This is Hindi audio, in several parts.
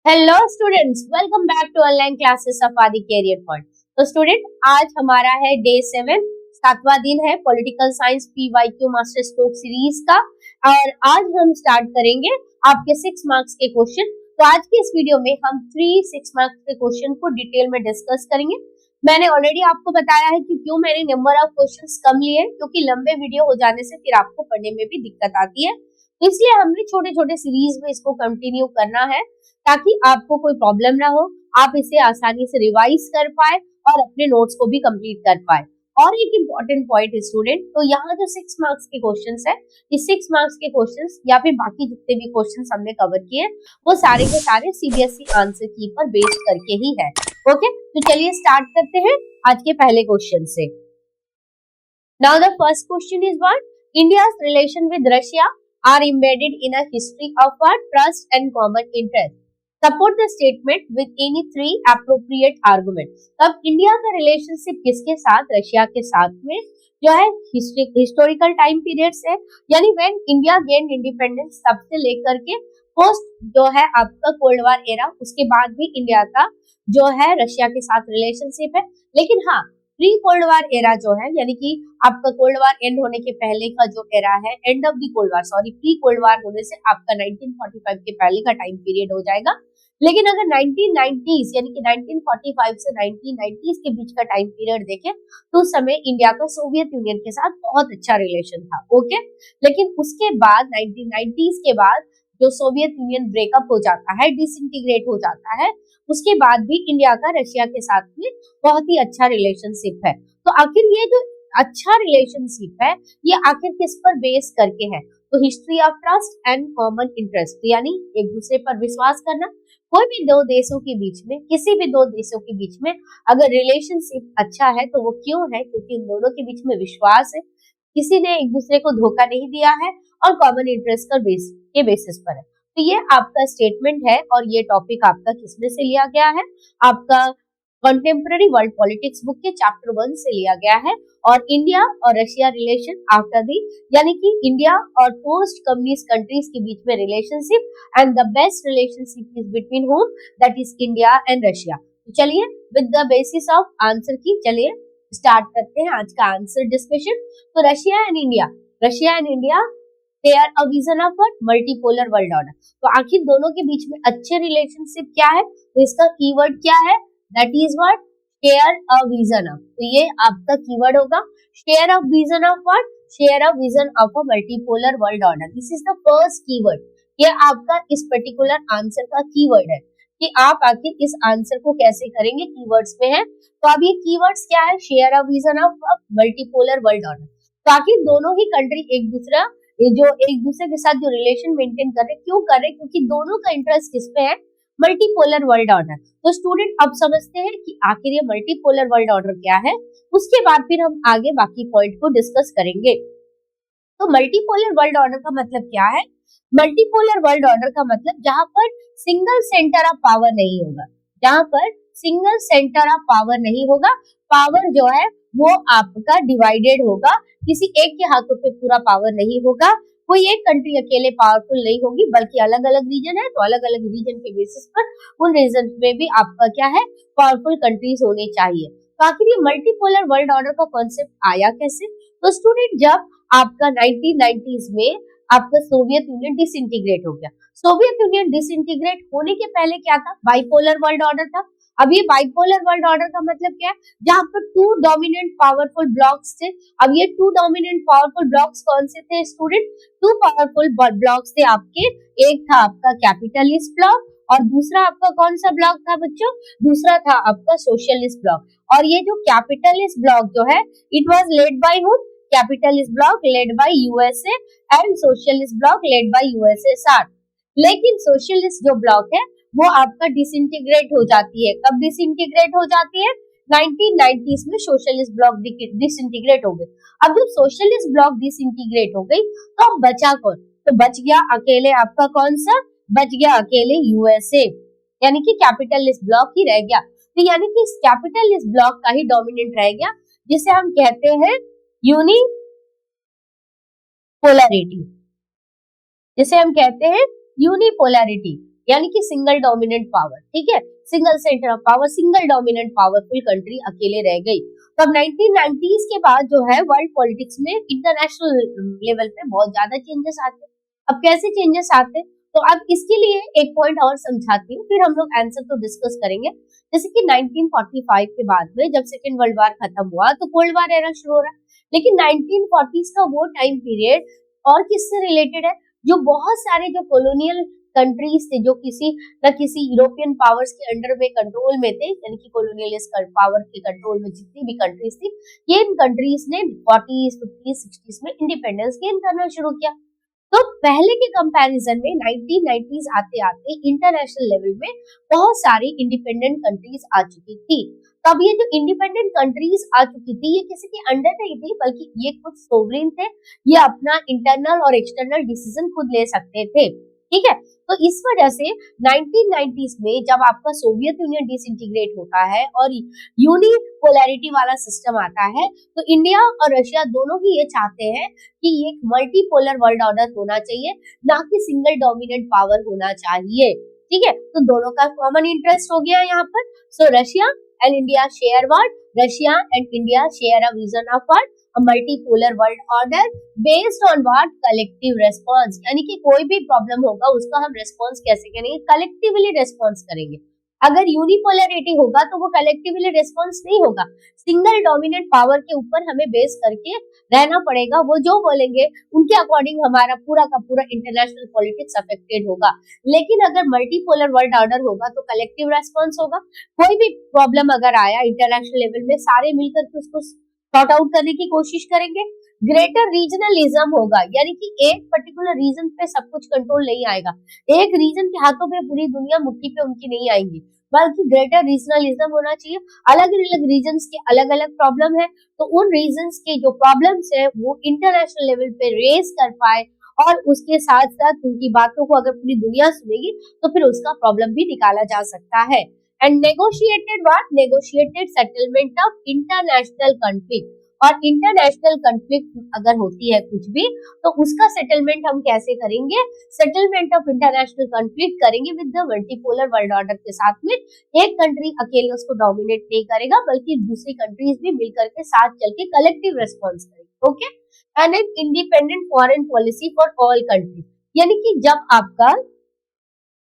Hello students, welcome back to online classes of Aadi career point. तो स्टूडेंट, आज हमारा है डे 7, 7वां दिन है political science PYQ master stroke series का। और आज हम स्टार्ट करेंगे आपके 6 मार्क्स के क्वेश्चन। तो आज के इस वीडियो में हम 6 मार्क्स के क्वेश्चन को डिटेल में डिस्कस करेंगे। मैंने ऑलरेडी आपको बताया है कि क्यों मैंने नंबर ऑफ क्वेश्चंस कम लिए, क्योंकि लंबे वीडियो हो जाने से फिर आपको पढ़ने में भी दिक्कत आती है। इसलिए हमने छोटे छोटे सीरीज में इसको कंटिन्यू करना है ताकि आपको कोई प्रॉब्लम ना हो, आप इसे आसानी से रिवाइज कर पाए और अपने नोट्स को भी कंप्लीट कर पाए। और एक इम्पोर्टेंट पॉइंट है स्टूडेंट, तो यहाँ जो 6 मार्क्स के क्वेश्चंस है, इस 6 मार्क्स के क्वेश्चंस या फिर बाकी जितने भी क्वेश्चंस हमने कवर किए वो सारे के सारे CBSE आंसर की पर बेस्ड करके ही है। ओके, तो चलिए स्टार्ट करते हैं आज के पहले क्वेश्चन से। Now the first question is what India's relation with Russia are embedded in a history of our trust and common interest. Support the statement with any 3 appropriate argument. अब इंडिया का रिलेशनशिप किसके साथ, रशिया के साथ में जो है हिस्टोरिकल टाइम पीरियड से, यानी व्हेन इंडिया गेन इंडिपेंडेंस तब से लेकर के पोस्ट जो है आपका कोल्ड वार एरा, उसके बाद भी इंडिया का जो है रशिया के साथ रिलेशनशिप है। लेकिन हाँ, प्री कोल्ड वार एरा जो है, यानी कि आपका कोल्ड वार एंड होने के पहले का जो एरा है, end of the cold war, sorry pre cold war होने से आपका 1945 के पहले का टाइम पीरियड हो जाएगा। लेकिन अगर 1990s यानी कि 1945 से 1990s के बीच का टाइम पीरियड देखें तो उस समय इंडिया का सोवियत यूनियन के साथ बहुत अच्छा रिलेशन था। ओके, लेकिन उसके बाद 1990s के बाद जो सोवियत यूनियन ब्रेकअप हो जाता है, डिसइंटीग्रेट हो जाता है, उसके बाद भी इंडिया का रशिया के साथ में बहुत ही अच्छा रिलेशनशिप है। तो आखिर ये जो अच्छा रिलेशनशिप है ये आखिर किस पर बेस करके है? तो history of trust and common interest, यानी एक दूसरे पर विश्वास करना। कोई भी दो देशों के बीच में, किसी भी दो देशों के बीच में अगर रिलेशनशिप अच्छा है तो वो क्यों है? क्योंकि इन दोनों के बीच में विश्वास है, किसी ने एक दूसरे को धोखा नहीं दिया है और कॉमन इंटरेस्ट के बेसिस पर है। तो ये आपका स्टेटमेंट है और ये टॉपिक आपका किसमें से लिया गया है? आपका कंटेम्पररी वर्ल्ड पॉलिटिक्स बुक के चैप्टर 1 से लिया गया है। और इंडिया और रशिया रिलेशन आफ्टर दी, यानी कि इंडिया और पोस्ट कम्युनिस्ट कंट्रीज के बीच में relationship, and the best relationship is between home, that is India and Russia. तो चलिए with the basis of answer की चलिए स्टार्ट करते हैं आज का आंसर डिस्कशन। तो Russia and India they are a vision of what multipolar world order। तो आखिर दोनों के बीच में अच्छे रिलेशनशिप क्या है? तो इसका कीवर्ड क्या है? That is what share a vision of. तो ये आपका कीवर्ड होगा share of vision of what, share a vision of a multipolar world order. This is the first keyword. ये आपका इस पर्टिकुलर आंसर का कीवर्ड है कि आप आखिर इस आंसर को कैसे करेंगे, कीवर्ड्स में है। तो अब ये कीवर्ड्स क्या है? Share a vision of multipolar world order. तो आखिर दोनों ही कंट्री एक दूसरे के साथ जो रिलेशन मेंटेन कर रहे, क्यों कर रहे? क्योंकि दोनों का इंटरेस्ट किस पे है? Multipolar world order. तो स्टूडेंट अब समझते हैं कि आखिर ये मल्टीपोलर वर्ल्ड ऑर्डर क्या है, उसके बाद फिर हम आगे बाकी पॉइंट को डिस्कस करेंगे। तो मल्टीपोलर वर्ल्ड ऑर्डर का मतलब क्या है? मल्टीपोलर वर्ल्ड ऑर्डर का मतलब जहां पर सिंगल सेंटर ऑफ पावर नहीं होगा, जहां पर सिंगल सेंटर ऑफ पावर नहीं होगा, पावर जो है वो आपका डिवाइडेड होगा, किसी एक के हाथों पे पूरा पावर नहीं होगा, कोई एक कंट्री अकेले पावरफुल नहीं होगी, बल्कि अलग अलग रीजन है तो अलग अलग रीजन के बेसिस पर उन रीजन में भी आपका क्या है, पावरफुल कंट्रीज होने चाहिए। तो आखिर ये मल्टीपोलर वर्ल्ड ऑर्डर का कॉन्सेप्ट आया कैसे? तो स्टूडेंट जब आपका 1990s में आपका सोवियत यूनियन डिसइंटीग्रेट हो गया। सोवियत यूनियन डिसइंटीग्रेट होने के पहले क्या था? बाइपोलर वर्ल्ड ऑर्डर था। अब ये बाइपोलर वर्ल्ड ऑर्डर का मतलब क्या है? जहां पर 2 डोमिनेंट पावरफुल ब्लॉक्स थे। अब ये 2 डोमिनेंट पावरफुल ब्लॉक्स कौन से थे स्टूडेंट? 2 पावरफुल ब्लॉक्स थे आपके। एक था आपका कैपिटलिस्ट ब्लॉक और दूसरा आपका कौन सा ब्लॉक था बच्चों? दूसरा था आपका सोशलिस्ट ब्लॉक। और ये जो कैपिटलिस्ट ब्लॉक जो है, it was led by who? Capitalist block led by USA and socialist block led by USSR. लेकिन सोशलिस्ट जो ब्लॉक है वो आपका डिसइंटीग्रेट हो जाती है। कब डिसइंटीग्रेट हो जाती है? 1990s में सोशलिस्ट ब्लॉक डिसइंटीग्रेट हो गई। अब जब सोशलिस्ट ब्लॉक डिसइंटीग्रेट हो गई तो अब बचा कौन? तो बच गया अकेले आपका कौन सा? बच गया अकेले यूएसए, यानी कि कैपिटलिस्ट ब्लॉक ही रह गया। तो यानी कि इस कैपिटलिस्ट ब्लॉक का ही डोमिनेंट रह गया, जिसे हम कहते हैं यूनिपोलैरिटी, जिसे हम कहते हैं यूनिपोलैरिटी। यानी कि सिंगल डोमिनेंट पावर, ठीक है, single centre of power, single dominant powerful country अकेले रह गई। तो अब 1990s के बाद जो है वर्ल्ड पॉलिटिक्स में इंटरनेशनल लेवल पे बहुत ज्यादा चेंजेस आते हैं। अब कैसे चेंजेस आते हैं, तो अब इसके लिए एक पॉइंट और समझाती हूँ, फिर हम लोग आंसर तो डिस्कस करेंगे। जैसे कि 1945 के बाद में जब सेकेंड वर्ल्ड वॉर खत्म हुआ तो कोल्ड वॉर एरा शुरू हो रहा है, लेकिन 1940s का वो टाइम पीरियड और किससे रिलेटेड है, जो बहुत सारे जो कॉलोनियल कंट्रीज थे, जो किसी न किसी यूरोपियन पावर्स के अंडर में कंट्रोल में थे, यानी कि कॉलोनियलिस्ट पावर के कंट्रोल में जितनी भी कंट्रीज थी, ये इन कंट्रीज ने 40s 50s 60s में इंडिपेंडेंस गेन करना शुरू किया। तो पहले के कंपैरिजन में 1990s आते आते इंटरनेशनल लेवल में बहुत सारी इंडिपेंडेंट कंट्रीज आ चुकी थी। तो अब ये जो इंडिपेंडेंट कंट्रीज आ चुकी थी, ये किसी के अंडर नहीं थी, बल्कि ये खुद सोवरेन थे, ये अपना इंटरनल और एक्सटर्नल डिसीजन खुद ले सकते थे, ठीक है। तो इस वजह से 1990s में जब आपका सोवियत यूनियन डिसइंटीग्रेट होता है और यूनिपोलैरिटी वाला सिस्टम आता है, तो इंडिया और रशिया दोनों ही ये चाहते हैं कि एक मल्टीपोलर वर्ल्ड ऑर्डर होना चाहिए, ना कि सिंगल डोमिनेंट पावर होना चाहिए, ठीक है। तो दोनों का कॉमन इंटरेस्ट हो गया यहाँ पर। सो Russia and India share what, Russia and India share a vision of what, a multipolar world order based on what, collective response, यानी कि कोई भी प्रॉब्लम होगा उसका हम रेस्पॉन्स कैसे करेंगे, कलेक्टिवली रेस्पॉन्स करेंगे। अगर यूनिपोलैरिटी होगा तो वो कलेक्टिवली रेस्पॉन्स नहीं होगा, सिंगल डोमिनेंट पावर के ऊपर हमें बेस करके रहना पड़ेगा, वो जो बोलेंगे उनके अकॉर्डिंग हमारा पूरा का पूरा इंटरनेशनल पॉलिटिक्स अफेक्टेड होगा। लेकिन अगर मल्टीपोलर वर्ल्ड ऑर्डर होगा तो कलेक्टिव रेस्पॉन्स होगा, कोई भी प्रॉब्लम अगर आया इंटरनेशनल लेवल में सारे मिलकर उसको सॉर्ट आउट करने की कोशिश करेंगे। ग्रेटर रीजनलिज्म होगा, यानी कि एक पर्टिकुलर रीजन पे सब कुछ कंट्रोल नहीं आएगा, एक रीजन के हाथों पे पूरी दुनिया मुट्ठी पे उनकी नहीं आएंगी, बल्कि ग्रेटर रीजनलिज्म होना चाहिए। अलग अलग रीजन्स के अलग अलग प्रॉब्लम है, तो उन रीजन्स के जो प्रॉब्लम्स है वो इंटरनेशनल लेवल पे रेज कर पाए, और उसके साथ साथ उनकी बातों को अगर पूरी दुनिया सुनेगी तो फिर उसका प्रॉब्लम भी निकाला जा सकता है। And negotiated what, negotiated settlement of international conflict, और इंटरनेशनल कॉन्फ्लिक्ट अगर होती है कुछ भी तो उसका सेटलमेंट हम कैसे करेंगे, सेटलमेंट ऑफ इंटरनेशनल कॉन्फ्लिक्ट करेंगे with the multipolar world order के साथ में। एक कंट्री अकेले उसको डोमिनेट नहीं करेगा, बल्कि दूसरी कंट्रीज भी मिलकर के साथ चल के कलेक्टिव रेस्पॉन्स करेंगे, okay. And an independent foreign policy for all country, यानी कि जब आपका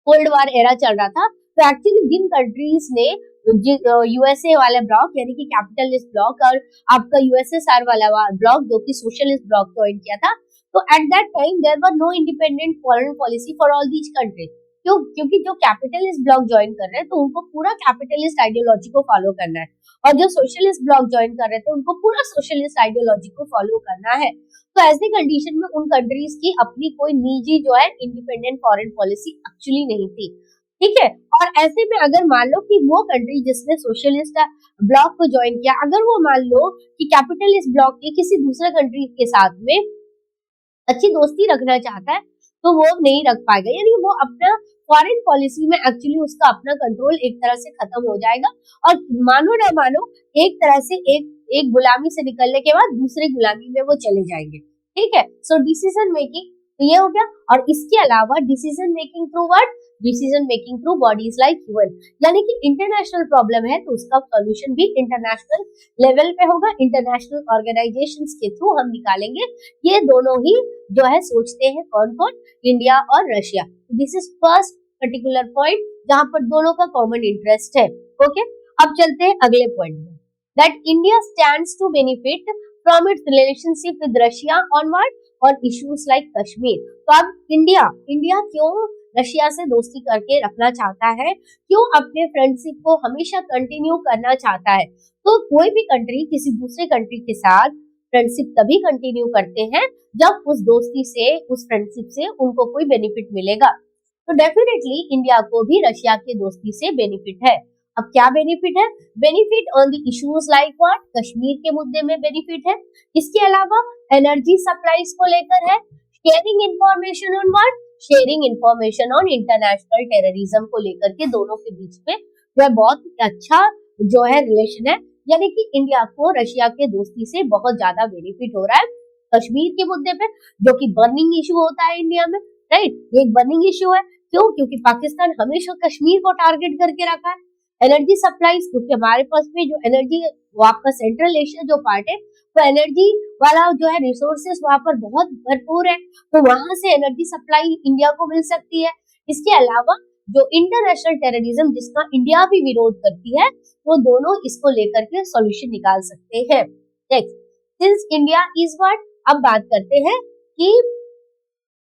कोल्ड वॉर एरा चल रहा था तो एक्चुअली जिन कंट्रीज ने यूएसए वाला ब्लॉक यानी कि कैपिटलिस्ट ब्लॉक और आपका यूएसएसआर वाला ब्लॉक जो कि सोशलिस्ट ब्लॉक ज्वाइन किया था, तो at that time there were no independent foreign policy for all these countries. क्यों? क्योंकि जो कैपिटलिस्ट ब्लॉक ज्वाइन कर रहे हैं तो उनको पूरा कैपिटलिस्ट आइडियोलॉजी को फॉलो करना है, और जो सोशलिस्ट ब्लॉक ज्वाइन कर रहे थे उनको पूरा सोशलिस्ट आइडियोलॉजी को फॉलो करना है। तो ऐसी कंडीशन में उन कंट्रीज की अपनी कोई निजी जो है इंडिपेंडेंट फॉरेन पॉलिसी एक्चुअली नहीं थी, ठीक है। और ऐसे में अगर मान लो कि वो कंट्री जिसने सोशलिस्ट ब्लॉक को ज्वाइन किया, अगर वो मान लो कि कैपिटलिस्ट ब्लॉक के किसी दूसरे कंट्री के साथ में अच्छी दोस्ती रखना चाहता है तो वो नहीं रख पाएगा, यानी वो अपना फॉरेन पॉलिसी में एक्चुअली उसका अपना कंट्रोल एक तरह से खत्म हो जाएगा, और मानो ना मानो एक तरह से एक गुलामी से निकलने के बाद दूसरे गुलामी में वो चले जाएंगे, ठीक है। सो डिसीजन मेकिंग तो ये हो गया, और इसके अलावा decision making through what, decision making through bodies like human, यानी कि इंटरनेशनल प्रॉब्लम है तो उसका सॉल्यूशन भी इंटरनेशनल लेवल पे होगा, इंटरनेशनल ऑर्गेनाइजेशंस के थ्रू हम निकालेंगे। ये दोनों ही जो है सोचते हैं, कौन कौन, इंडिया और Russia. This is first particular point जहां पर दोनों का कॉमन इंटरेस्ट है, ओके। अब चलते हैं अगले पॉइंट में, that India stands to benefit from its relationship with Russia on what, और इश्यूज लाइक कश्मीर। तो अब इंडिया क्यों रशिया से दोस्ती करके रखना चाहता है, क्यों अपने फ्रेंडशिप को हमेशा कंटिन्यू करना चाहता है। तो कोई भी कंट्री किसी दूसरे कंट्री के साथ फ्रेंडशिप तभी कंटिन्यू करते हैं जब उस दोस्ती से, उस फ्रेंडशिप से उनको कोई बेनिफिट मिलेगा। तो डेफिनेटली इंडिया को भी रशिया के दोस्ती से बेनिफिट है। अब क्या बेनिफिट है, benefit on the issues like what, Kashmir के मुद्दे में बेनिफिट है। इसके अलावा एनर्जी सप्लाईज को लेकर है, sharing information on what, sharing information on international terrorism को लेकर के दोनों के बीच में जो है बहुत अच्छा जो है रिलेशन है, यानी कि इंडिया को रशिया के दोस्ती से बहुत ज्यादा बेनिफिट हो रहा है कश्मीर के मुद्दे पे, जो कि बर्निंग इशू होता है इंडिया में, राइट। ये एक बर्निंग इशू है क्यों? क्योंकि पाकिस्तान हमेशा कश्मीर को टारगेट करके रखा है। एनर्जी सप्लाईज, क्योंकि हमारे पास में जो एनर्जी, वो आपका सेंट्रल एशिया जो पार्ट है, तो एनर्जी वाला जो है रिसोर्सेस वहां पर बहुत भरपूर है, तो वहां से एनर्जी सप्लाई इंडिया को मिल सकती है। इसके अलावा जो इंटरनेशनल टेररिज्म जिसका इंडिया भी विरोध करती है, वो दोनों इसको लेकर के सॉल्यूशन निकाल सकते हैं। Next, since India is what, अब बात करते हैं कि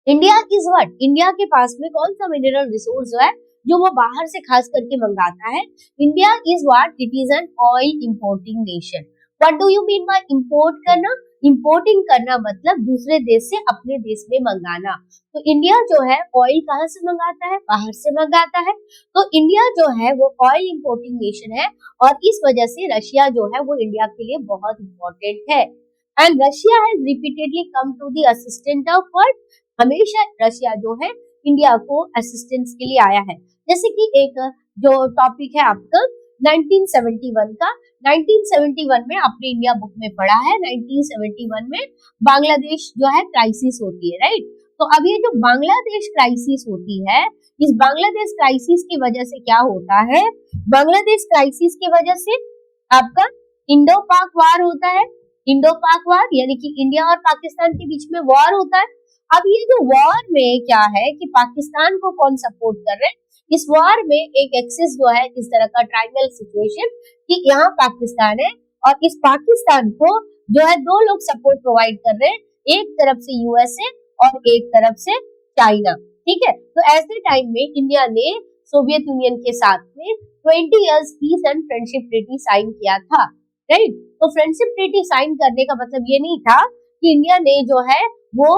इंडिया इज व्हाट, इंडिया के पास में कौन सा मिनरल रिसोर्स है जो वो बाहर से खास करके मंगाता है। India is what, it is an oil importing nation. What do you mean by import करना? इंपोर्टिंग करना मतलब दूसरे देश से अपने देश में मंगाना। तो इंडिया जो है ऑयल कहाँ से मंगाता है? बाहर से मंगाता है। तो इंडिया जो है वो ऑयल इंपोर्टिंग नेशन है, और इस वजह से रशिया जो है वो इंडिया के लिए बहुत इंपॉर्टेंट है। And Russia has repeatedly come to the assistant of what, हमेशा रशिया जो है इंडिया को असिस्टेंस के लिए आया है। जैसे कि एक जो टॉपिक है आपका 1971 का, 1971 में आपने इंडिया बुक में पढ़ा है, 1971 में बांग्लादेश जो है क्राइसिस होती है, राइट। तो अब ये जो बांग्लादेश क्राइसिस होती है, इस बांग्लादेश क्राइसिस की वजह से क्या होता है? बांग्लादेश क्राइसिस की वजह से आपका इंडो पाक वार होता है। इंडो पाक वार यानी कि इंडिया और पाकिस्तान के बीच में वॉर होता है। अब ये जो वॉर में क्या है कि पाकिस्तान को कौन सपोर्ट कर रहे हैं? इस वॉर में एक एक्सिस जो है इस तरह का ट्रायंगल सिचुएशन कि यहाँ पाकिस्तान है, और इस पाकिस्तान को जो है दो लोग सपोर्ट प्रोवाइड कर रहे हैं, एक तरफ से यूएसए और एक तरफ से चाइना, ठीक है। तो ऐसे टाइम में इंडिया ने सोवियत यूनियन के साथ में 20 years peace and friendship treaty sign किया था, राइट। तो फ्रेंडशिप ट्रीटी साइन करने का मतलब ये नहीं था कि इंडिया ने जो है वो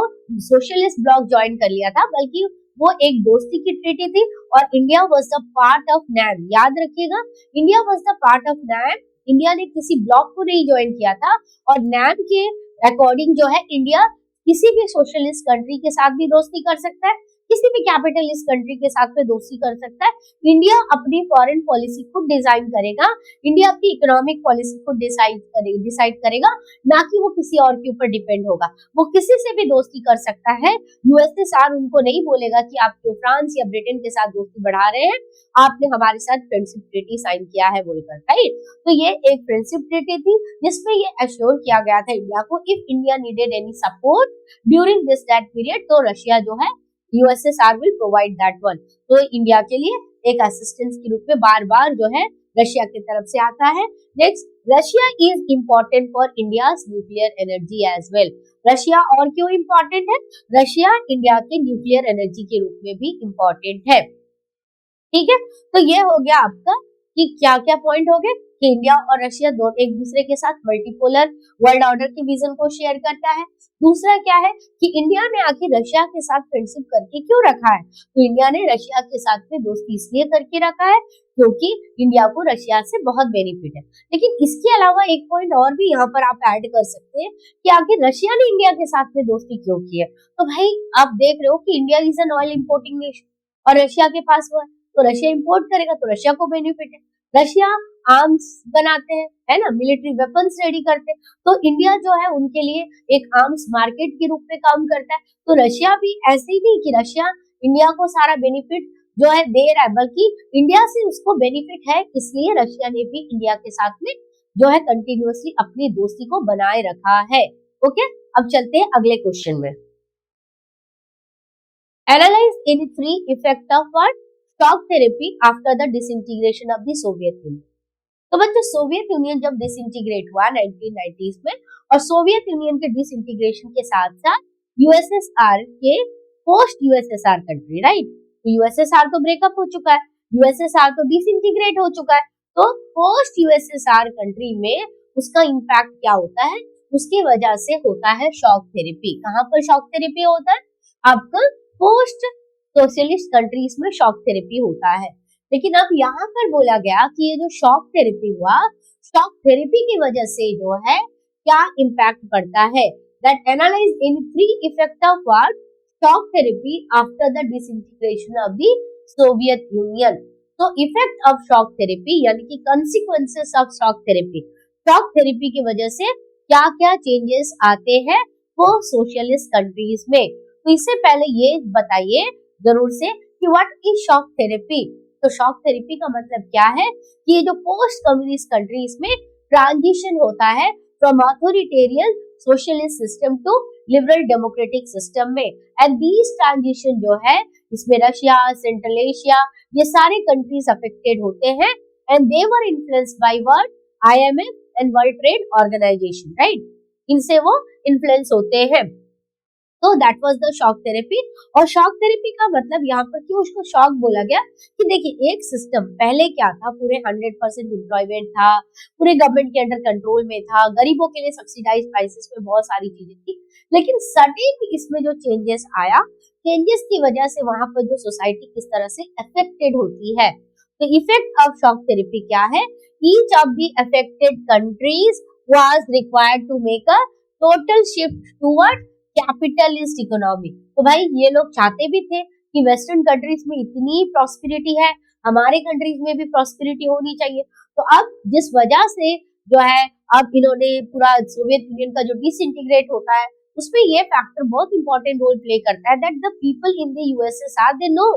सोशलिस्ट ब्लॉक ज्वाइन कर लिया था, बल्कि वो एक दोस्ती की ट्रीटी थी, और India was the part of NAM. याद रखिएगा, India was the part of NAM. India ने किसी ब्लॉक को नहीं ज्वाइन किया था, और नैम के अकॉर्डिंग जो है इंडिया किसी भी सोशलिस्ट कंट्री के साथ भी दोस्ती कर सकता है, किसी भी कैपिटलिस्ट कंट्री के साथ में दोस्ती कर सकता है। इंडिया अपनी फॉरेन पॉलिसी खुद डिजाइन करेगा, इंडिया अपनी इकोनॉमिक पॉलिसी खुद डिसाइड करेगा, ना कि वो किसी और के ऊपर डिपेंड होगा। वो किसी से भी दोस्ती कर सकता है। यूएसएसआर उनको नहीं बोलेगा कि आप क्यों फ्रांस या ब्रिटेन के साथ दोस्ती बढ़ा रहे हैं, आपने हमारे साथ फ्रेंडशिप ट्रीटी साइन किया है बोलकर, राइट। तो ये एक फ्रेंडशिप ट्रीटी थी जिसमें ये एश्योर किया गया था इंडिया को, if India needed any support during this that period, तो रशिया जो है USSR will provide that one. तो इंडिया के लिए एक असिस्टेंस के रूप में बार बार जो है रशिया की तरफ से आता है। Next, Russia is important for India's nuclear energy as well. Russia और क्यों इम्पोर्टेंट है? रशिया इंडिया के न्यूक्लियर एनर्जी के रूप में भी इम्पोर्टेंट है, ठीक है। तो ये हो गया आपका कि क्या क्या पॉइंट हो गए कि इंडिया और रशिया दोनों एक दूसरे के साथ मल्टीपोलर वर्ल्ड ऑर्डर के विजन को शेयर करता है। दूसरा क्या है कि इंडिया ने आखिर रशिया के साथ फ्रेंडशिप करके क्यों रखा है? तो इंडिया ने रशिया के साथ में दोस्ती इसलिए करके रखा है क्योंकि इंडिया को रशिया से बहुत बेनिफिट है। लेकिन इसके अलावा एक पॉइंट और भी यहाँ पर आप ऐड कर सकते हैं कि आखिर रशिया ने इंडिया के साथ में दोस्ती क्यों की है। तो भाई आप देख रहे हो कि India is an oil importing nation, और रशिया के पास वो है, तो रशिया इंपोर्ट करेगा तो रशिया को बेनिफिट है। रशिया आर्म्स बनाते हैं, है ना, मिलिट्री वेपन्स रेडी करते हैं, तो इंडिया जो है उनके लिए एक आर्म्स मार्केट के रूप में काम करता है। तो रशिया भी ऐसे ही नहीं कि रशिया इंडिया को सारा बेनिफिट जो है दे रहा है, बल्कि इंडिया से उसको बेनिफिट है, इसलिए रशिया ने भी इंडिया के साथ में जो है कंटिन्यूअसली अपनी दोस्ती को बनाए रखा है। ओके, अब चलते हैं अगले क्वेश्चन में। Analyse any three effect of what, shock therapy after the disintegration of the Soviet union. तो बच्चों, सोवियत यूनियन जब डिसइंटीग्रेट हुआ 1990s में, और सोवियत यूनियन के डिसइंटीग्रेशन के साथ साथ यूएसएसआर के पोस्ट यूएसएसआर कंट्री, राइट, तो यूएसएसआर तो ब्रेकअप हो चुका है, यूएसएसआर तो डिसइंटीग्रेट हो चुका है, तो पोस्ट यूएसएसआर कंट्री में उसका इम्पैक्ट क्या होता है? उसकी वजह से होता है शॉक थेरेपी। कहाँ पर शॉक थेरेपी होता है? आपका पोस्ट सोशलिस्ट कंट्रीज में शॉक थेरेपी होता है। लेकिन अब यहाँ पर बोला गया कि ये जो शॉक थेरेपी हुआ, शॉक थेरेपी की वजह से जो है क्या इम्पैक्ट पड़ता है? That analyse in three effect of what, shock therapy after the disintegration of the Soviet union. तो इफेक्ट ऑफ शॉक थेरेपी यानी कि consequences of shock therapy, shock therapy की वजह से क्या क्या चेंजेस आते हैं वो सोशलिस्ट कंट्रीज में। तो इससे पहले ये बताइए जरूर से कि व्हाट इज शॉक थेरेपी। तो शॉक थेरेपी का मतलब क्या है कि ये जो पोस्ट कम्युनिस्ट कंट्रीज में ट्रांजिशन होता है from authoritarian socialist system to liberal democratic system में, एंड दीज ट्रांजिशन जो है इसमें रशिया, सेंट्रल एशिया, ये सारे कंट्रीज अफेक्टेड होते हैं, and they were influenced by world IMF and world trade organisation, right, इनसे वो इन्फ्लुएंस होते हैं। तो that was the shock therapy. और शॉक थेरेपी का मतलब यहाँ पर क्यों उसको शॉक बोला गया कि देखिए एक सिस्टम पहले क्या था, पूरे 100% एम्प्लॉयमेंट था, पूरे गवर्नमेंट के अंडर कंट्रोल में था, गरीबों के लिए सब्सिडाइज प्राइसेस में बहुत सारी चीजें थी, लेकिन सडनली इसमें जो चेंजेस आया, चेंजेस की वजह से वहां पर जो सोसाइटी किस तरह से अफेक्टेड होती है। तो इफेक्ट ऑफ शॉक थेरेपी क्या है, each of the affected countries was required to make a total shift toward capitalist economy. तो भाई ये लोग चाहते भी थे कि वेस्टर्न कंट्रीज में इतनी प्रॉस्पेरिटी है, हमारे कंट्रीज में भी प्रॉस्पेरिटी होनी चाहिए। तो अब जिस वजह से जो है अब इन्होंने पूरा सोवियत यूनियन का जो डिसइंटीग्रेट होता है उसमें ये फैक्टर बहुत इंपॉर्टेंट रोल प्ले करता है, that the people in the USSR they know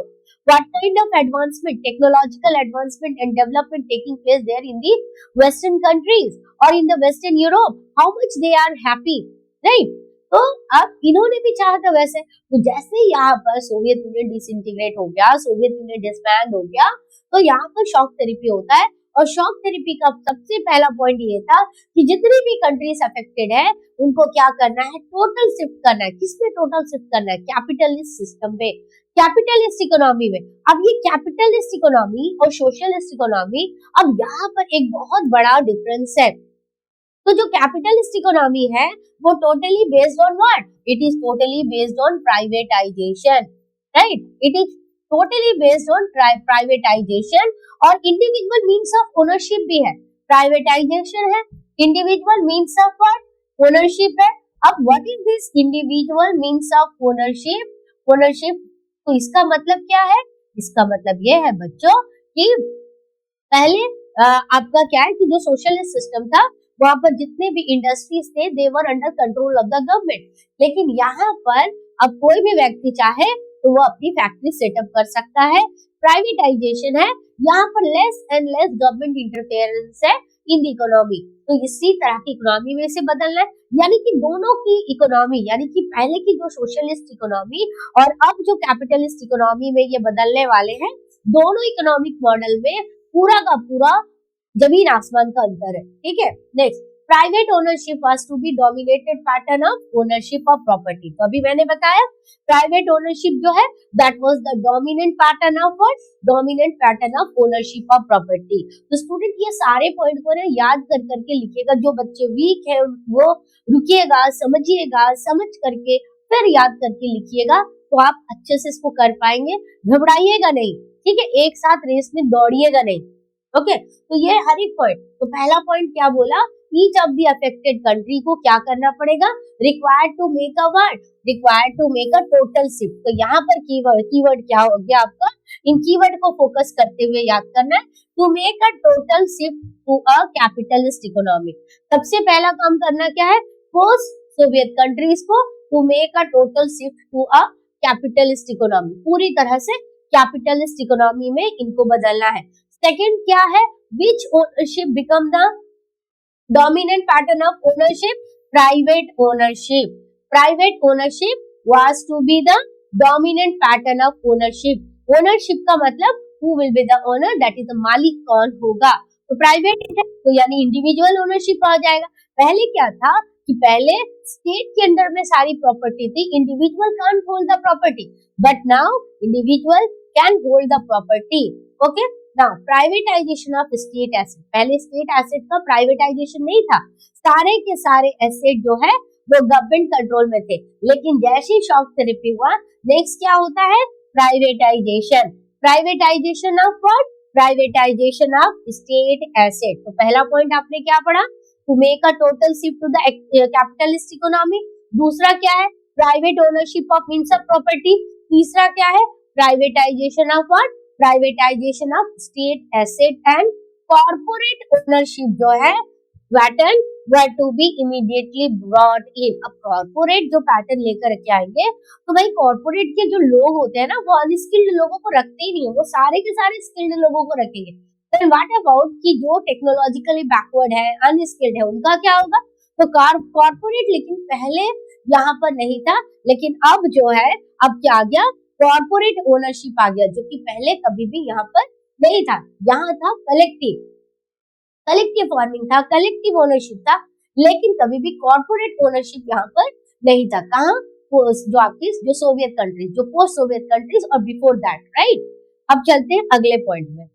what kind of advancement, technological advancement and development taking place there in the western countries or in the western Europe, how much they are happy, right? तो अब इन्होंने भी चाहा था वैसे। तो जैसे यहाँ पर सोवियत यूनियन डिसइंटीग्रेट हो गया, सोवियत यूनियन डिसबैंड हो गया, तो यहाँ पर शॉक थेरेपी होता है। और शॉक थेरेपी का सबसे पहला पॉइंट ये था कि जितनी भी कंट्रीज अफेक्टेड है उनको क्या करना है, टोटल शिफ्ट करना है। किस पे टोटल शिफ्ट करना है, कैपिटलिस्ट सिस्टम पे, कैपिटलिस्ट इकोनॉमी में। अब ये कैपिटलिस्ट इकोनॉमी और सोशलिस्ट इकोनॉमी, अब यहाँ पर एक बहुत बड़ा डिफरेंस है। तो जो कैपिटलिस्ट इकोनॉमी है वो totally based on what, it is totally based on privatisation, right, it is totally based on privatisation. और इंडिविजुअल मीन्स ऑफ ओनरशिप भी है, प्राइवेटाइजेशन है, individual means of what, ownership है। अब what is this individual means of ownership, ownership, तो इसका मतलब क्या है, इसका मतलब ये है बच्चों कि पहले आपका क्या है कि जो सोशलिस्ट सिस्टम था वहां पर जितने भी इंडस्ट्रीज थे they were under control of the government, लेकिन यहाँ पर अब कोई भी व्यक्ति चाहे तो वो अपनी फैक्ट्री सेटअप कर सकता है। प्राइवेटाइजेशन है, यहाँ पर less and less government interference है इन द इकोनॉमी। तो इसी तरह की इकोनॉमी में से बदलना है, यानी कि दोनों की इकोनॉमी, यानी कि पहले की जो सोशलिस्ट इकोनॉमी और अब जो कैपिटलिस्ट इकोनॉमी में ये बदलने वाले हैं, दोनों इकोनॉमिक मॉडल में पूरा का पूरा जमीन आसमान का अंतर है, ठीक है। Next, private ownership was to be dominated pattern of ownership of property. तो अभी मैंने बताया प्राइवेट ओनरशिप जो है that was the dominant pattern of what, dominant pattern of ownership of property. तो स्टूडेंट ये सारे पॉइंट को ना याद कर करके लिखिएगा, जो बच्चे वीक है वो रुकिएगा, समझिएगा, समझ करके फिर याद करके लिखिएगा, तो आप अच्छे से इसको कर पाएंगे, घबराइएगा नहीं, ठीक है, एक साथ रेस में दौड़िएगा नहीं, ओके। तो ये हर एक पॉइंट, तो पहला पॉइंट क्या बोला, each of the affected country को क्या करना पड़ेगा, required to make a what, required to make a total shift. तो यहाँ पर कीवर्ड क्या हो गया आपका, इन कीवर्ड को फोकस करते हुए याद करना है, to make a total shift to a capitalist economy. सबसे पहला काम करना क्या है, पोस्ट सोवियत कंट्रीज को to make a total shift to a capitalist economy, पूरी तरह से कैपिटलिस्ट इकोनॉमी में इनको बदलना है। सेकंड क्या है, which ownership become the dominant pattern of ownership, private ownership, private ownership was to be the dominant pattern of ownership। ownership का मतलब who will be the owner, that is the मालिक कौन होगा। तो प्राइवेट है तो यानी इंडिविजुअल ओनरशिप आ जाएगा। पहले क्या था कि पहले स्टेट के अंडर में सारी प्रॉपर्टी थी, individual can't hold the property, but now individual can hold the property, okay. Now privatisation of state asset, पहले स्टेट एसेट का प्राइवेटाइजेशन नहीं था, सारे के सारे एसेट जो है वो गवर्नमेंट कंट्रोल में थे, लेकिन जैसे ही शॉक थेरेपी हुआ नेक्स्ट क्या होता है, privatisation, privatisation of what, privatisation of state asset. तो पहला पॉइंट आपने क्या पढ़ा, to make a total shift to the capitalist economy. दूसरा क्या है, private ownership of means of property. तीसरा क्या है, privatisation of what, privatisation of state asset and corporate ownership जो है pattern were to be immediately brought in। अब कॉर्पोरेट जो पैटर्न लेकर के आएंगे तो भाई कॉर्पोरेट के जो लोग होते हैं ना वो अनस्किल्ड लोगों को रखते ही नहीं है, वो सारे के सारे स्किल्ड लोगों को रखेंगे। तो व्हाट अबाउट कि जो टेक्नोलॉजिकली बैकवर्ड है, अनस्किल्ड है, उनका क्या होगा? तो कॉर्पोरेट लेकिन पहले यहाँ पर नहीं था, लेकिन अब जो है अब क्या आ गया? कॉर्पोरेट ओनरशिप आ गया, जो कि पहले कभी भी यहाँ पर नहीं था। यहाँ था कलेक्टिव फार्मिंग था, कलेक्टिव ओनरशिप था, लेकिन कभी भी कॉर्पोरेट ओनरशिप यहाँ पर नहीं था। कहाँ? जो आपकी जो सोवियत कंट्रीज, जो पोस्ट सोवियत कंट्रीज और बिफोर दैट, राइट। अब चलते हैं अगले पॉइंट में,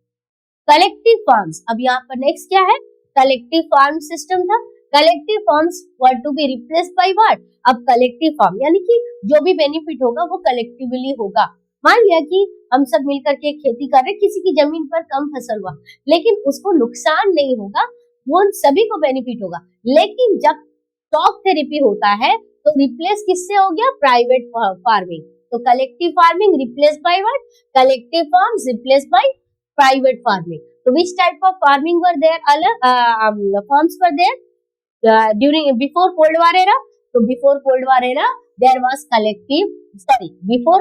कलेक्टिव फार्म्स। अब यहाँ पर नेक्स्ट क्या है? कलेक्टिव फार्म सिस्टम था। Collective farms were to be replaced by what? अब कलेक्टिव फार्म यानी कि जो भी बेनिफिट होगा वो कलेक्टिवली होगा। मान लिया कि हम सब मिलकर के खेती कर रहे, किसी की जमीन पर कम फसल हुआ, लेकिन उसको नुकसान नहीं होगा, वो सभी को बेनिफिट होगा। लेकिन जब स्टॉक थेरेपी होता है तो रिप्लेस किससे हो गया? Private farming. तो collective farming replace by what? Collective farms replace by private farming. तो which type of farming were there? Farms were there during before Cold War era. So before Cold War era there was before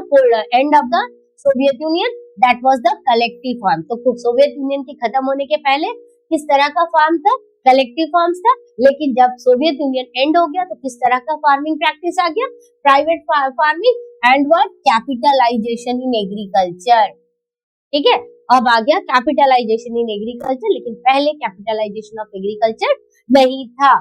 end of the Soviet Union, that was the collective farm। तो सोवियत यूनियन के खत्म होने के पहले किस तरह का फार्म था? कलेक्टिव फार्म्स था। लेकिन जब सोवियत यूनियन एंड हो गया तो किस तरह का फार्मिंग प्रैक्टिस आ गया? Private farming and what? Capitalisation in agriculture. ठीक है, अब आ गया कैपिटलाइजेशन इन एग्रीकल्चर, लेकिन पहले कैपिटलाइजेशन ऑफ एग्रीकल्चर नहीं था।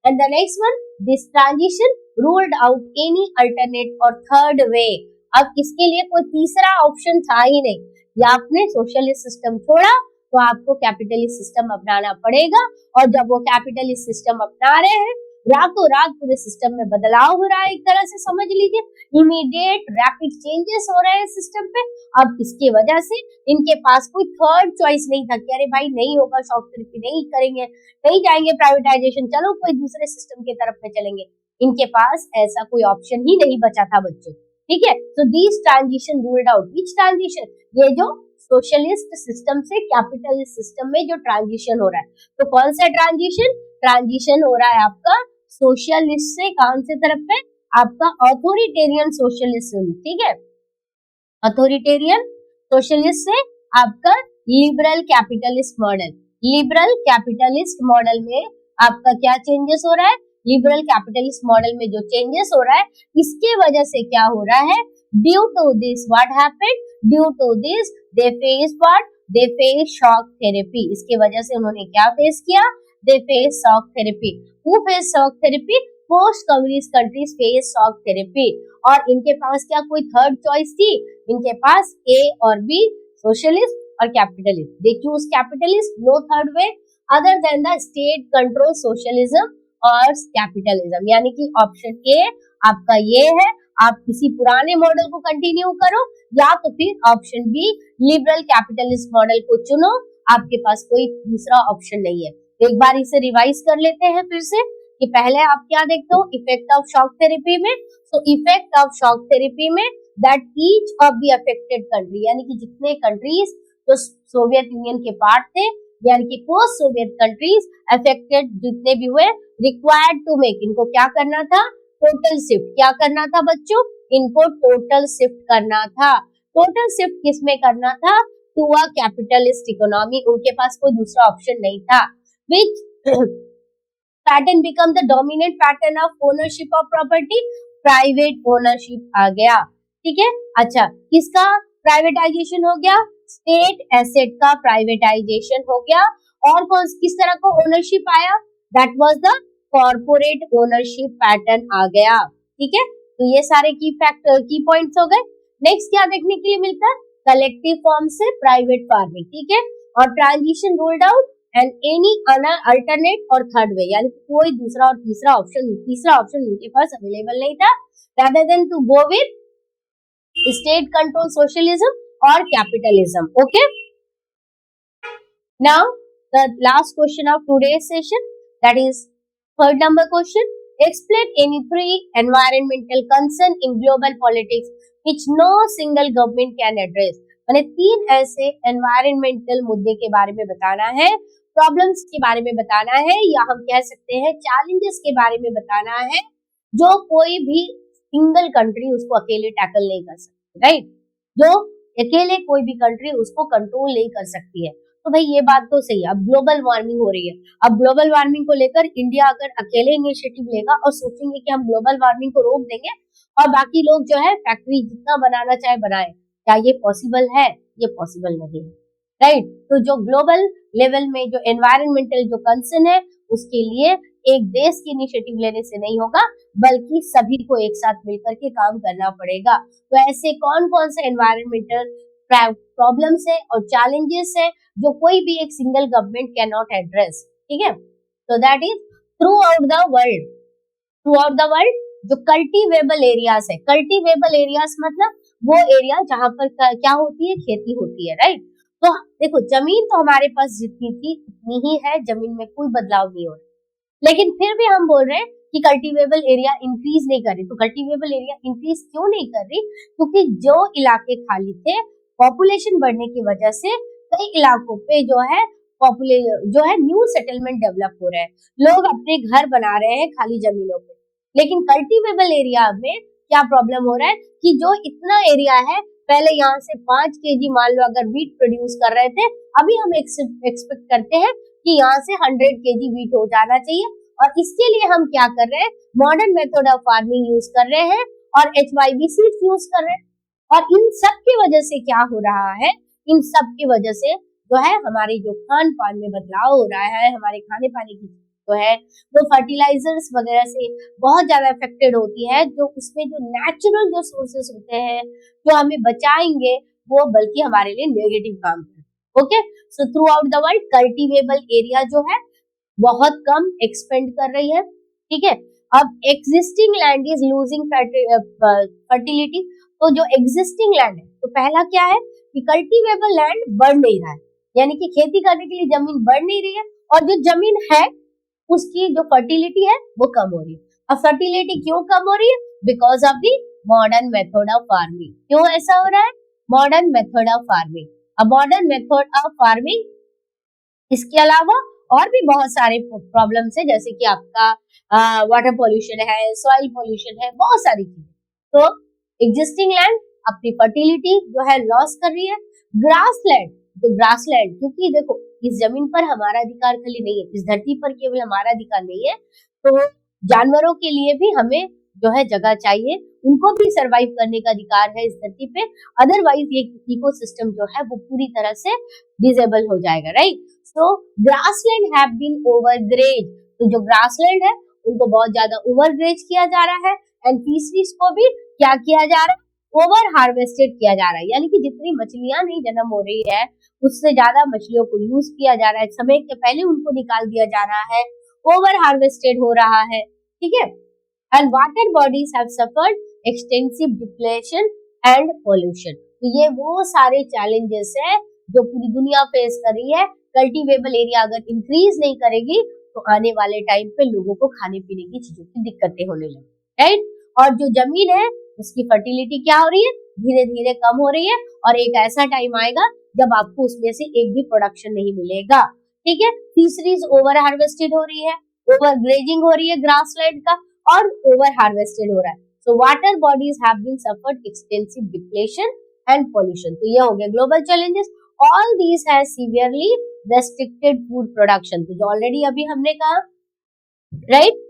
And the next one, this transition ruled out any alternate और थर्ड वे। अब इसके लिए कोई तीसरा ऑप्शन था ही नहीं। या आपने सोशलिस्ट सिस्टम छोड़ा तो आपको कैपिटलिस्ट सिस्टम अपनाना पड़ेगा, और जब वो कैपिटलिस्ट सिस्टम अपना रहे हैं, रातों रात पूरे सिस्टम में बदलाव हो रहा है, एक तरह से समझ लीजिए इमीडिएट रैपिड चेंजेस हो रहे हैं सिस्टम पे। अब इसकी वजह से इनके पास कोई थर्ड चॉइस नहीं था कि अरे भाई नहीं होगा शॉक थेरेपी, नहीं करेंगे, नहीं जाएंगे प्राइवेटाइजेशन, चलो कोई दूसरे सिस्टम की तरफ में चलेंगे। इनके पास ऐसा कोई ऑप्शन ही नहीं बचा था बच्चों। ठीक है, तो this transition ruled out. Which transition? ये जो सोशलिस्ट सिस्टम से कैपिटलिस्ट सिस्टम में जो ट्रांजिशन हो रहा है, तो कौन सा ट्रांजिशन? ट्रांजिशन हो रहा है आपका सोशलिस्ट से कौन से तरफ पे? आपका ऑथोरिटेरियन सोशलिज्म। ठीक है, ऑथोरिटेरियन सोशलिस्ट से आपका liberal capitalist model. Liberal capitalist model में आपका क्या चेंजेस हो रहा है? लिबरल कैपिटलिस्ट मॉडल में जो चेंजेस हो रहा है, इसके वजह से क्या हो रहा है? Due to this what happened? Due to this they face what? They face shock therapy. इसके वजह से उन्होंने क्या फेस किया? They face shock therapy. Who face shock therapy? Post communist countries face shock therapy. और इनके पास क्या कोई थर्ड चॉइस थी? इनके पास ए और बी, सोशलिस्ट और capitalist. They choose capitalist, no third way other than the state control socialism और कैपिटलिज्म। यानी कि ऑप्शन ए आपका ये है, आप किसी पुराने मॉडल को कंटिन्यू करो, या तो फिर option B liberal capitalist model को चुनो। आपके पास कोई दूसरा ऑप्शन नहीं है। एक बार इसे रिवाइज कर लेते हैं फिर से कि पहले आप क्या देखते हो इफेक्ट ऑफ शॉक थेरेपी में। तो इफेक्ट ऑफ शॉक थेरेपी में that each of the affected country, यानी कि जितने कंट्रीज जो सोवियत यूनियन के पार्ट थे, यानी कि पोस्ट सोवियत कंट्रीज अफेक्टेड जितने भी हुए, रिक्वायर्ड टू मेक, इनको क्या करना था? Total shift. क्या करना था बच्चों? इनको टोटल शिफ्ट करना था। टोटल शिफ्ट किस में करना था? To a capitalist economy. उनके पास कोई दूसरा ऑप्शन नहीं था। Which pattern become the dominant pattern of ownership of property? Private ownership आ गया। ठीक है, अच्छा किसका प्राइवेटाइजेशन हो गया? स्टेट एसेट का प्राइवेटाइजेशन हो गया। और कौन किस तरह का ओनरशिप आया? That was the corporate ownership pattern आ गया। ठीक है, तो ये सारे की पॉइंट्स हो गए। नेक्स्ट क्या देखने के लिए मिलता है? कलेक्टिव फॉर्म से प्राइवेट फार्मिंग। ठीक है, और transition ruled out and any alternate और थर्ड वे, यानी कोई दूसरा और तीसरा ऑप्शन उनके पास अवेलेबल नहीं था, rather than to go with state control socialism or capitalism. Okay, now the last question of today's session, that is third number question. Explain any three environmental concern in global politics which no single government can address. मैंने 3 ऐसे environmental मुद्दे के बारे में बताना है प्रॉब्लम्स के बारे में बताना है, या हम कह सकते हैं चैलेंजेस के बारे में बताना है, जो कोई भी सिंगल कंट्री उसको अकेले टैकल नहीं कर सकती, राइट। जो अकेले कोई भी कंट्री उसको कंट्रोल नहीं कर सकती है। तो भाई ये बात तो सही है। अब ग्लोबल वार्मिंग हो रही है, अब ग्लोबल वार्मिंग को लेकर इंडिया अगर अकेले इनिशिएटिव लेगा और सोचेंगे कि हम ग्लोबल वार्मिंग को रोक देंगे और बाकी लोग जो है फैक्ट्री जितना बनाना चाहे बनाए, क्या ये पॉसिबल है? ये पॉसिबल नहीं है, राइट। तो जो ग्लोबल लेवल में जो एनवायरमेंटल जो कंसर्न है, उसके लिए एक देश की इनिशिएटिव लेने से नहीं होगा, बल्कि सभी को एक साथ मिलकर के काम करना पड़ेगा। तो ऐसे कौन कौन से एनवायरमेंटल प्रॉब्लम्स है और चैलेंजेस है जो कोई भी एक single government can not address, ठीक है। तो that is through out the world, through out the world जो कल्टीवेबल एरियाज है। कल्टीवेबल एरियाज मतलब वो एरिया जहां पर क्या होती है, खेती होती है, राइट। तो देखो जमीन तो हमारे पास जितनी थी उतनी ही है, जमीन में कोई बदलाव नहीं हो रहा, लेकिन फिर भी हम बोल रहे हैं कि कल्टीवेबल एरिया इंक्रीज नहीं कर रही। तो कल्टीवेबल एरिया इंक्रीज क्यों नहीं कर रही? क्योंकि जो इलाके खाली थे पॉपुलेशन बढ़ने की वजह से कई इलाकों पे जो है न्यू सेटलमेंट डेवलप हो रहे हैं, लोग अपने घर बना रहे हैं खाली जमीनों पे। लेकिन कल्टीवेबल एरिया में क्या प्रॉब्लम हो रहा है कि जो इतना एरिया है, पहले यहाँ से 5 केजी मान लो अगर वीट प्रोड्यूस कर रहे थे, अभी हम एक्सपेक्ट करते हैं कि यहाँ से 100 केजी वीट हो जाना चाहिए। और इसके लिए हम क्या कर रहे हैं, modern method of farming use कर रहे हैं और HYB सीड्स यूज कर रहे हैं। और इन सब की वजह से क्या हो रहा है, इन सब की वजह से जो है हमारे जो खान पान में बदलाव हो रहा है, हमारे खाने पाने की जो है वो फर्टिलाइजर्स वगैरह से बहुत ज्यादा अफेक्टेड होती है। जो उसमें जो नेचुरल जो सोर्सेस होते हैं जो हमें बचाएंगे, वो बल्कि हमारे लिए नेगेटिव काम है। Okay, so through out the world cultivable area जो है बहुत कम एक्सपेंड कर रही है, ठीक है। अब existing land is losing fertility. तो जो एग्जिस्टिंग लैंड है, तो पहला क्या है कि कल्टीवेबल लैंड बढ़ नहीं रहा है, यानी कि खेती करने के लिए जमीन बढ़ नहीं रही है, और जो जमीन है उसकी जो फर्टिलिटी है वो कम हो रही है। अब फर्टिलिटी क्यों कम हो रही है? Because of the modern method of farming. क्यों ऐसा हो रहा है? Modern method of farming. अब मॉडर्न मेथड ऑफ फार्मिंग, इसके अलावा और भी बहुत सारे प्रॉब्लम्स है, जैसे कि आपका वाटर पॉल्यूशन है, सॉइल पॉल्यूशन है, बहुत सारी चीजें। तो एग्जिस्टिंग लैंड अपनी फर्टिलिटी जो है लॉस कर रही है। ग्रासलैंड, जो ग्रासलैंड, क्योंकि देखो इस जमीन पर हमारा अधिकार खाली नहीं है, इस धरती पर केवल हमारा अधिकार नहीं है, तो जानवरों के लिए भी हमें जो है जगह चाहिए, उनको भी सरवाइव करने का अधिकार है इस धरती पे। अदरवाइज ये इकोसिस्टम जो है वो पूरी तरह से डिसेबल हो जाएगा, right. So grassland have been overgraze. तो जो ग्रासलैंड है उनको बहुत ज्यादा ओवरग्रेज किया जा रहा है, एंड फिशरीज को भी क्या किया जा रहा है, ओवर हार्वेस्टेड किया जा रहा है। यानी कि जितनी मछलियां नहीं जन्म हो रही है उससे ज्यादा मछलियों को यूज किया जा रहा है, समय के पहले उनको निकाल दिया जा रहा है, ओवर हार्वेस्टेड हो रहा है, ठीक है। And water bodies have suffered extensive depletion and pollution. तो ये वो सारे चैलेंजेस है जो पूरी दुनिया फेस कर रही है। कल्टीवेबल एरिया अगर इंक्रीज नहीं करेगी तो आने वाले टाइम पे लोगों को खाने पीने की चीजों की दिक्कतें होने लगी, राइट। और जो जमीन है उसकी फर्टिलिटी क्या हो रही है, धीरे धीरे कम हो रही है, और एक ऐसा टाइम आएगा जब आपको उसमें से एक भी प्रोडक्शन नहीं मिलेगा, ठीक है। फिशरीज ओवर हार्वेस्टेड हो रही है, ओवर ग्रेजिंग हो रही है ग्रासलैंड का, और ओवर हार्वेस्टेड हो रहा है। So water bodies have been suffered extensive depletion and pollution. तो ये हो गए global challenges. All these have severely restricted food production, तो जो ऑलरेडी अभी हमने कहा, right.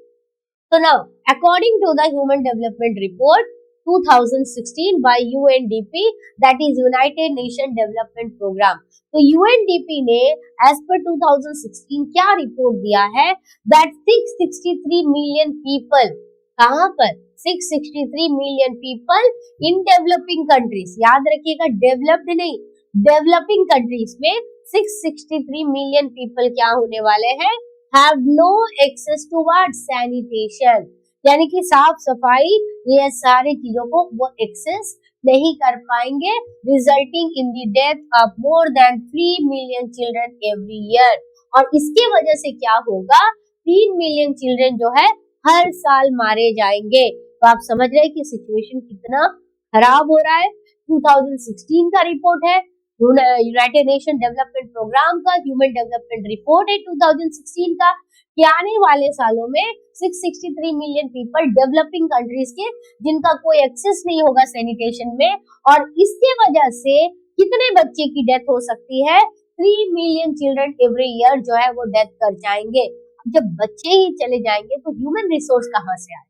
So now, according to the Human Development Report 2016 by UNDP, that is United Nations Development Program. तो UNDP ने as per 2016 क्या रिपोर्ट दिया है, that 663 million people, कहाँ पर 663 million people in developing countries, याद रखिएगा डेवलप्ड नहीं, डेवलपिंग कंट्रीज में 663 million people क्या होने वाले हैं, have no access towards sanitation, यानी कि साफ सफाई, ये सारी चीजों को वो एक्सेस नहीं कर पाएंगे, resulting in the death of more than 3 million children every year. और इसके वजह से क्या होगा, 3 million चिल्ड्रन जो है हर साल मारे जाएंगे। तो आप समझ रहे हैं कि सिचुएशन कितना खराब हो रहा है। 2016 का रिपोर्ट है, यूनाइटेड नेशन डेवलपमेंट प्रोग्राम का ह्यूमन डेवलपमेंट रिपोर्ट है 2016 का कि आने वाले सालों में 663 मिलियन पीपल डेवलपिंग कंट्रीज के जिनका कोई एक्सेस नहीं होगा सैनिटेशन में, और इसके वजह से कितने बच्चे की डेथ हो सकती है, 3 मिलियन चिल्ड्रन एवरी ईयर जो है वो डेथ कर जाएंगे। जब बच्चे ही चले जाएंगे तो ह्यूमन रिसोर्स कहाँ से आए,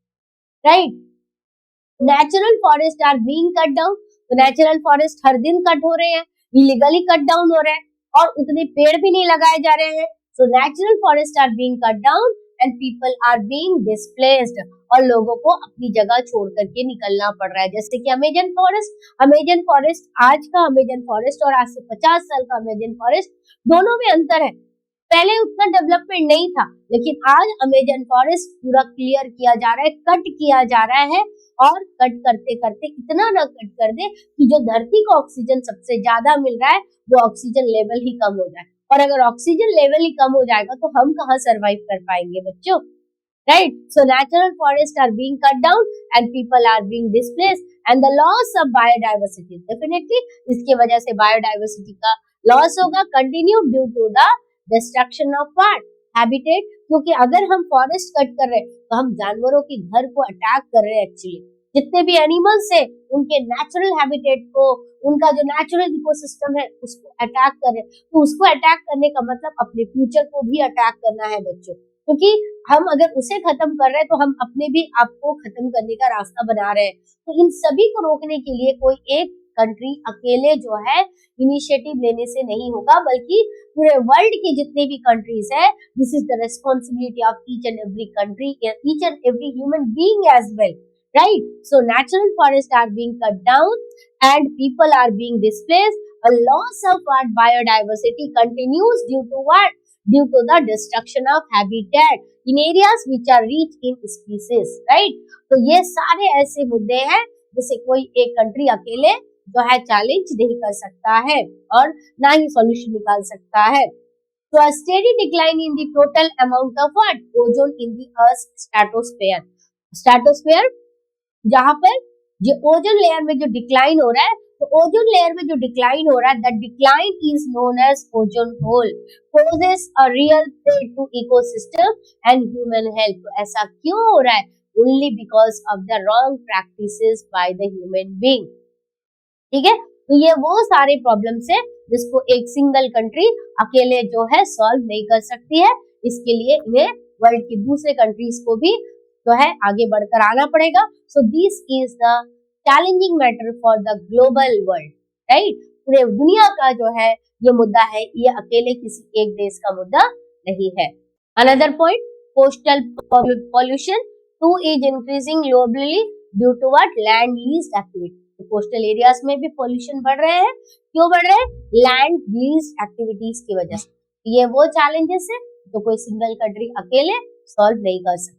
right. Natural forest are being cut down, तो नेचुरल फॉरेस्ट हर दिन कट हो रहे हैं, इलीगली कट डाउन हो रहे हैं, और उतने पेड़ भी नहीं लगाए जा रहे हैं। So natural forest are being cut down and people are being displaced, और लोगों को अपनी जगह छोड़ करके निकलना पड़ रहा है। जैसे कि अमेजन फॉरेस्ट आज का अमेजन फॉरेस्ट और आज से 50 साल का अमेजन फॉरेस्ट, दोनों में अंतर है। पहले उतना डेवलपमेंट नहीं था, लेकिन आज अमेजन फॉरेस्ट पूरा क्लियर किया जा रहा है, कट किया जा रहा है, और कट करते करते इतना ना कट कर दे कि जो धरती को ऑक्सीजन सबसे ज्यादा मिल रहा है वो ऑक्सीजन लेवल ही कम हो जाए। और अगर ऑक्सीजन लेवल ही कम हो जाएगा तो हम कहाँ सरवाइव कर पाएंगे बच्चों, right. So natural forest are being cut down and people are being displaced and the loss of biodiversity, definitely इसकी वजह से बायोडाइवर्सिटी का लॉस होगा, continue due to the destruction of what habitat, क्योंकि अगर हम फॉरेस्ट कट कर रहे हैं तो हम जानवरों के घर को अटैक कर रहे हैं। एक्चुअली जितने भी एनिमल्स है उनके नेचुरल हैबिटेट को, उनका जो नेचुरल इकोसिस्टम है उसको अटैक कर रहे हैं। तो उसको अटैक करने का मतलब अपने फ्यूचर को भी अटैक करना है बच्चों, क्योंकि हम अगर उसे खत्म कर रहे हैं तो हम अपने भी आप को खत्म करने का रास्ता बना रहे हैं। तो इन सभी को रोकने के लिए कोई एक कंट्री अकेले जो है इनिशिएटिव लेने से नहीं होगा, बल्कि पूरे वर्ल्ड के जितने भी कंट्रीज है, this is the responsibility of each and every country, each and every human being as well, right? So natural forests are being cut down and people are being displaced. A loss of what biodiversity continues due to what? Due to the destruction of habitat in areas which are rich in species, right? तो ये सारे ऐसे मुद्दे हैं जिसे कोई एक कंट्री अकेले जो है चैलेंज नहीं कर सकता है और ना ही सॉल्यूशन निकाल सकता है। So a steady decline in the total amount of what? Ozone in the Earth's stratosphere. Stratosphere जहां पर जो ओजोन लेयर में जो डिक्लाइन हो रहा है, तो ओजोन लेयर में जो डिक्लाइन हो रहा है, that decline is known as ozone hole, poses a real threat to ecosystem and human health. तो ऐसा क्यों हो रहा है? Only because of the wrong practices by the human being, ठीक है। तो ये वो सारे प्रॉब्लम्स है जिसको एक सिंगल कंट्री अकेले जो है सॉल्व नहीं कर सकती है। इसके लिए इन्हें वर्ल्ड की दूसरे कंट्रीज को भी जो है आगे बढ़कर आना पड़ेगा। So this is the challenging matter for the global world, right. पूरे दुनिया का जो है ये मुद्दा है, ये अकेले किसी एक देश का मुद्दा नहीं है। Another point, coastal pollution too is increasing globally due to what? Land lease activity. तो कोस्टल एरियाज में भी पॉल्यूशन बढ़ रहे हैं, क्यों बढ़ रहे हैं? लैंड लीज एक्टिविटीज की वजह से। ये वो चैलेंजेस है जो कोई सिंगल कंट्री अकेले सॉल्व नहीं कर सकती।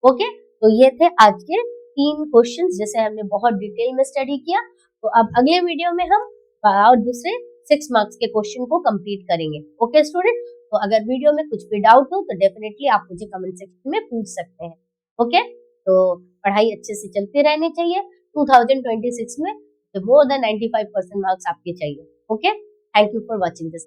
ओके, तो ये थे आज के 3 क्वेश्चंस जिसे हमने बहुत डिटेल में स्टडी किया। तो अब अगले वीडियो में हम और दूसरे 6 मार्क्स के क्वेश्चन को कंप्लीट करेंगे। ओके स्टूडेंट, तो अगर वीडियो में कुछ भी डाउट हो तो डेफिनेटली आप मुझे कमेंट सेक्शन में पूछ सकते हैं। ओके, तो पढ़ाई अच्छे से चलती रहनी चाहिए। 2026 में मोर देन 95% मार्क्स आपके चाहिए। Okay, thank you for watching this.